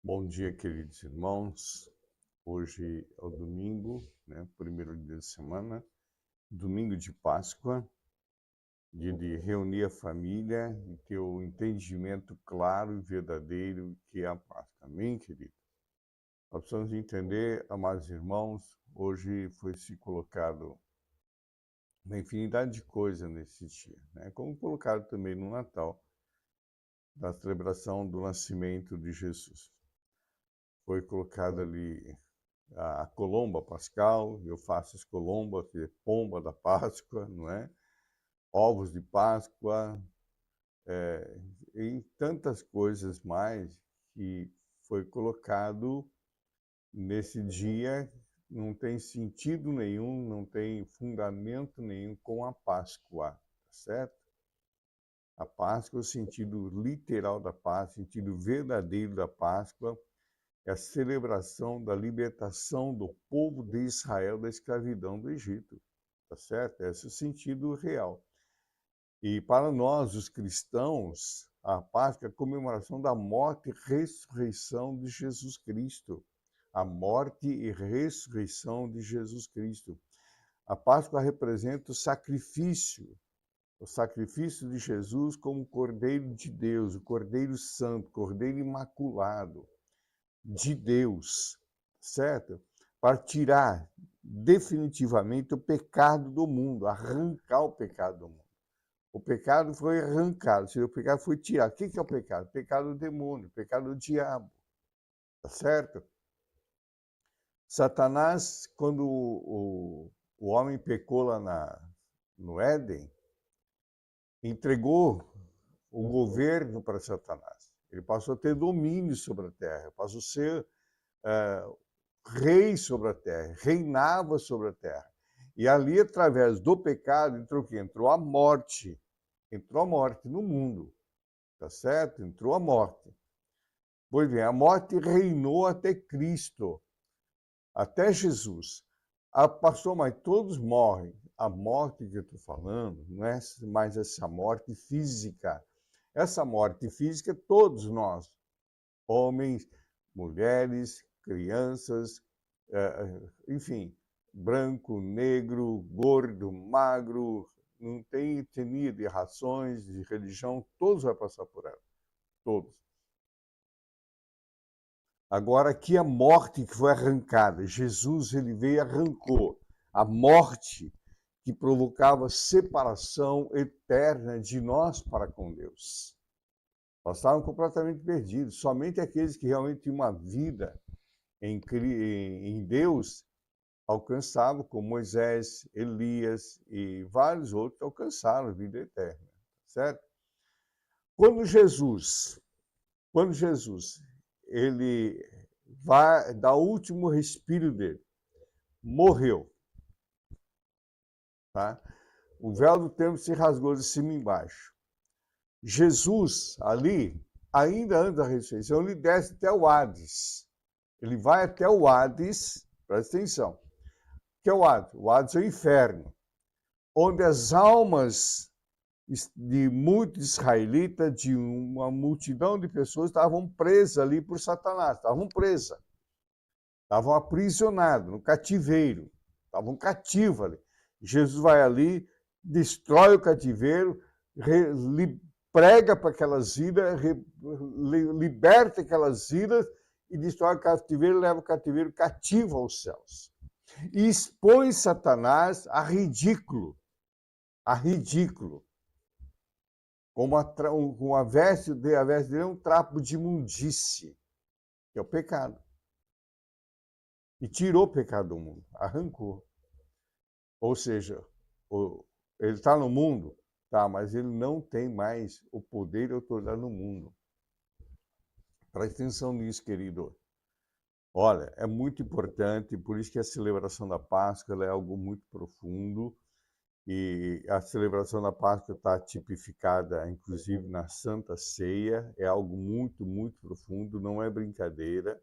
Bom dia, queridos irmãos. Hoje é o domingo, primeiro dia da semana, domingo de Páscoa, dia de reunir a família e ter o entendimento claro e verdadeiro que é a Páscoa. Amém, querido? Nós precisamos entender, amados irmãos, hoje foi se colocado uma infinidade de coisas nesse dia, como colocado também no Natal, da celebração do nascimento de Jesus. Foi colocado ali a colomba pascal, eu faço as colombas, que é pomba da Páscoa, não é? Ovos de Páscoa, e tantas coisas mais que foi colocado nesse dia, não tem sentido nenhum, não tem fundamento nenhum com a Páscoa, tá certo? A Páscoa, o sentido literal da Páscoa, o sentido verdadeiro da Páscoa, é a celebração da libertação do povo de Israel da escravidão do Egito, tá certo? Esse é o sentido real. E para nós, os cristãos, a Páscoa é a comemoração da morte e ressurreição de Jesus Cristo. A morte e ressurreição de Jesus Cristo. A Páscoa representa o sacrifício de Jesus como Cordeiro de Deus, o Cordeiro Santo, Cordeiro Imaculado de Deus, certo? Para tirar definitivamente o pecado do mundo, arrancar o pecado do mundo. O pecado foi arrancado, o pecado foi tirado. O que é o pecado? O pecado do demônio, o pecado do diabo, tá certo? Satanás, quando o homem pecou lá no Éden, entregou o governo para Satanás. Ele passou a ter domínio sobre a terra, passou a ser rei sobre a terra, reinava sobre a terra. E ali, através do pecado, entrou o quê? Entrou a morte no mundo, tá certo? Entrou a morte. Pois bem, a morte reinou até Cristo, até Jesus. Pastor, mas todos morrem. A morte que eu estou falando não é mais essa morte física. Essa morte física, todos nós, homens, mulheres, crianças, enfim, branco, negro, gordo, magro, não tem etnia de rações, de religião, todos vão passar por ela, todos. Agora, aqui a morte que foi arrancada, Jesus ele veio e arrancou a morte que provocava separação eterna de nós para com Deus. Nós estávamos completamente perdidos. Somente aqueles que realmente tinham uma vida em Deus alcançavam, como Moisés, Elias e vários outros alcançaram a vida eterna, certo? Quando Jesus ele vai dar o último respiro dele, morreu, tá? O véu do templo se rasgou de cima e embaixo. Jesus ali, ainda antes da ressurreição, ele desce até o Hades. Ele vai até o Hades, presta atenção. O que é o Hades? O Hades é o inferno, onde as almas de muitos israelitas, de uma multidão de pessoas, estavam presas ali por Satanás, estavam presas, estavam aprisionados no cativeiro, estavam cativos ali. Jesus vai ali, destrói o cativeiro, prega para aquelas ilhas, liberta aquelas ilhas e destrói o cativeiro, leva o cativeiro cativo aos céus. E expõe Satanás a ridículo, com a veste dele é um trapo de imundície, que é o pecado. E tirou o pecado do mundo, arrancou. Ou seja, ele está no mundo, tá, mas ele não tem mais o poder e a autoridade no mundo. Presta atenção nisso, querido. Olha, é muito importante, por isso que a celebração da Páscoa é algo muito profundo, e a celebração da Páscoa está tipificada, inclusive, na Santa Ceia, é algo muito, muito profundo, não é brincadeira,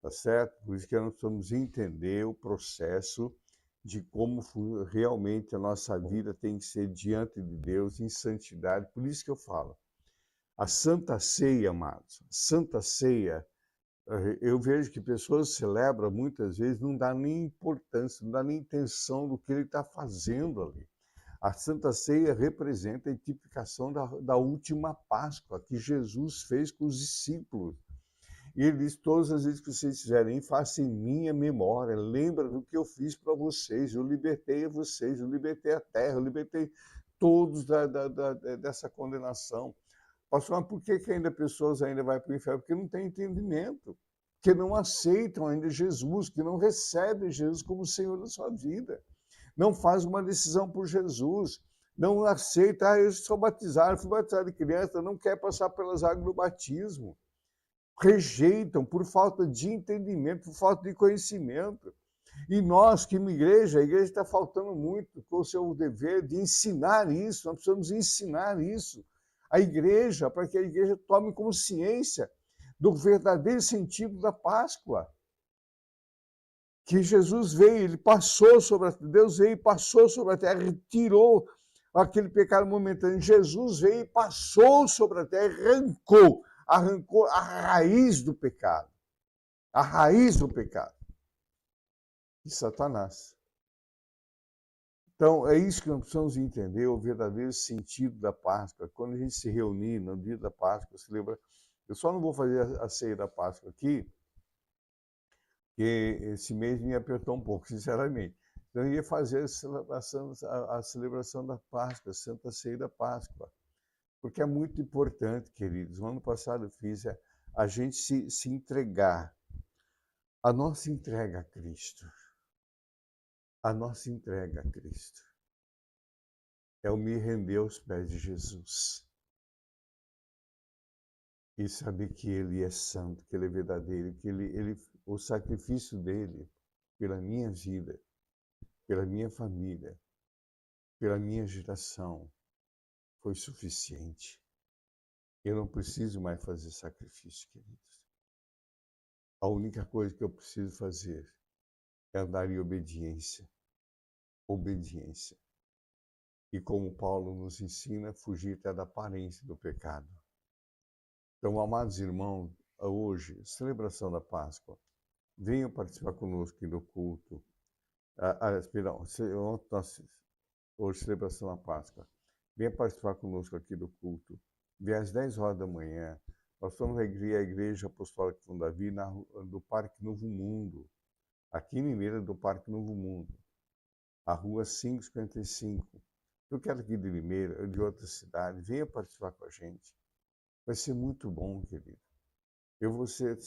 tá certo? Por isso que nós precisamos entender o processo de como realmente a nossa vida tem que ser diante de Deus em santidade. Por isso que eu falo, a Santa Ceia, amados, a Santa Ceia Eu vejo que pessoas celebram muitas vezes, não dá nem importância, não dá nem intenção do que ele está fazendo ali. A Santa Ceia representa a tipificação da última Páscoa que Jesus fez com os discípulos. E ele diz, todas as vezes que vocês fizerem, façam em minha memória, lembra do que eu fiz para vocês, eu libertei a vocês, eu libertei a terra, eu libertei todos dessa condenação. Pastor, mas por que ainda pessoas ainda vão para o inferno? Porque não tem entendimento, que não aceitam ainda Jesus, que não recebem Jesus como Senhor da sua vida, não faz uma decisão por Jesus, não aceita, eu sou batizado, fui batizado de criança, não quer passar pelas águas do batismo. Rejeitam por falta de entendimento, por falta de conhecimento. E nós, que uma igreja, a igreja está faltando muito com o seu dever de ensinar isso, nós precisamos ensinar isso à igreja, para que a igreja tome consciência do verdadeiro sentido da Páscoa. Que Jesus veio, ele passou sobre a terra, Deus veio e passou sobre a terra, retirou aquele pecado momentâneo. Jesus veio e passou sobre a terra, arrancou a raiz do pecado. A raiz do pecado. De Satanás. Então, é isso que nós precisamos entender, o verdadeiro sentido da Páscoa. Quando a gente se reunir no dia da Páscoa, celebra. Eu só não vou fazer a ceia da Páscoa aqui, porque esse mês me apertou um pouco, sinceramente. Então, eu ia fazer a celebração da Páscoa, a Santa Ceia da Páscoa. Porque é muito importante, queridos. No ano passado eu fiz a gente se entregar. A nossa entrega a Cristo. A nossa entrega a Cristo. É o me render aos pés de Jesus. E saber que Ele é santo, que Ele é verdadeiro, que o sacrifício dEle pela minha vida, pela minha família, pela minha geração, foi suficiente. Eu não preciso mais fazer sacrifício, queridos. A única coisa que eu preciso fazer é andar em obediência. Obediência. E como Paulo nos ensina, fugir até da aparência do pecado. Então, amados irmãos, hoje, celebração da Páscoa, venham participar conosco aqui do culto. Hoje, celebração da Páscoa. Venha participar conosco aqui do culto. Venha às 10 horas da manhã. Nós estamos na Igreja Apostólica São Davi, do Parque Novo Mundo. Aqui em Limeira, do Parque Novo Mundo. A rua 555. Eu quero aqui de Limeira, ou de outra cidade, venha participar com a gente. Vai ser muito bom, querido. Eu vou ser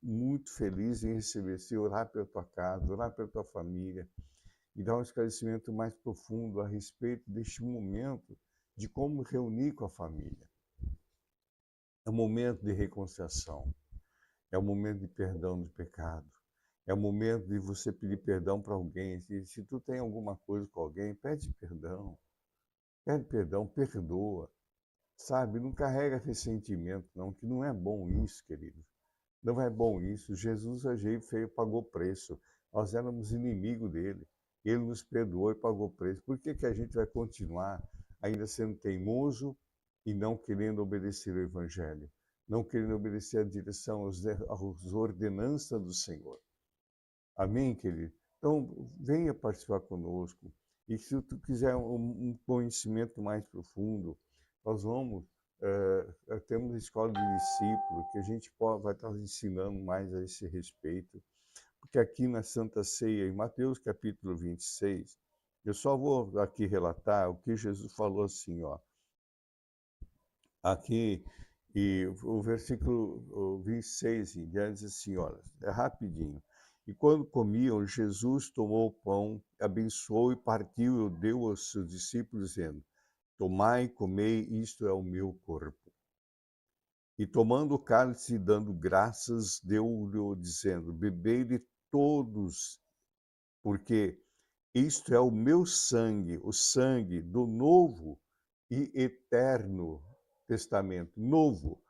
muito feliz em receber, se orar pela tua casa, orar pela tua família, e dar um esclarecimento mais profundo a respeito deste momento de como reunir com a família. É um momento de reconciliação, é um momento de perdão do pecado, é um momento de você pedir perdão para alguém. Se tu tem alguma coisa com alguém, pede perdão, perdoa. Sabe, não carrega ressentimento, não, que não é bom isso, querido. Não é bom isso. Jesus pagou preço. Nós éramos inimigos dele. Ele nos perdoou e pagou preço. Por que a gente vai continuar ainda sendo teimoso e não querendo obedecer o Evangelho? Não querendo obedecer a direção, às ordenanças do Senhor. Amém, querido? Então, venha participar conosco. E se tu quiser um conhecimento mais profundo, nós temos a escola de discípulos, que a gente vai estar ensinando mais a esse respeito. Porque aqui na Santa Ceia, em Mateus capítulo 26, eu só vou aqui relatar o que Jesus falou assim, ó. Aqui, e o versículo 26 em diante diz assim, olha, é rapidinho. E quando comiam, Jesus tomou o pão, abençoou e partiu e deu aos seus discípulos, dizendo, tomai, comei, isto é o meu corpo. E tomando o cálice e dando graças, deu-lhe dizendo, bebei de todos, porque isto é o meu sangue, o sangue do novo e eterno testamento. Novo,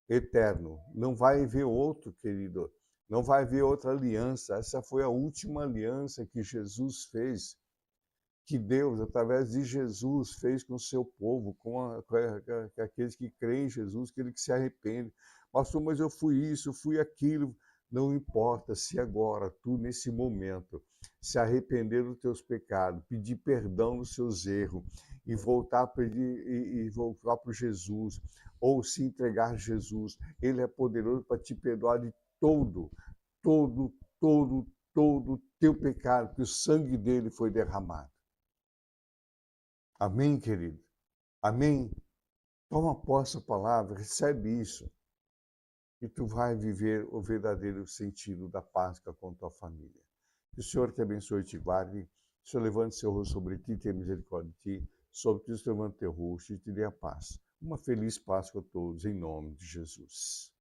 eterno. Não vai haver outro, querido. Não vai haver outra aliança. Essa foi a última aliança que Jesus fez, que Deus, através de Jesus, fez com o seu povo, com aqueles que creem em Jesus, aquele que se arrepende. Pastor, mas eu fui isso, eu fui aquilo. Não importa se agora, tu nesse momento, se arrepender dos teus pecados, pedir perdão dos seus erros e voltar a pedir e voltar para Jesus, ou se entregar a Jesus, Ele é poderoso para te perdoar de todo, todo, todo teu pecado, que o sangue dele foi derramado. Amém, querido? Amém? Toma posse da palavra, recebe isso. E tu vai viver o verdadeiro sentido da Páscoa com tua família. Que o Senhor te abençoe e te guarde. Que o Senhor levante seu rosto sobre ti, tenha misericórdia de ti. Sobre ti, levante teu rosto e te dê a paz. Uma feliz Páscoa a todos, em nome de Jesus.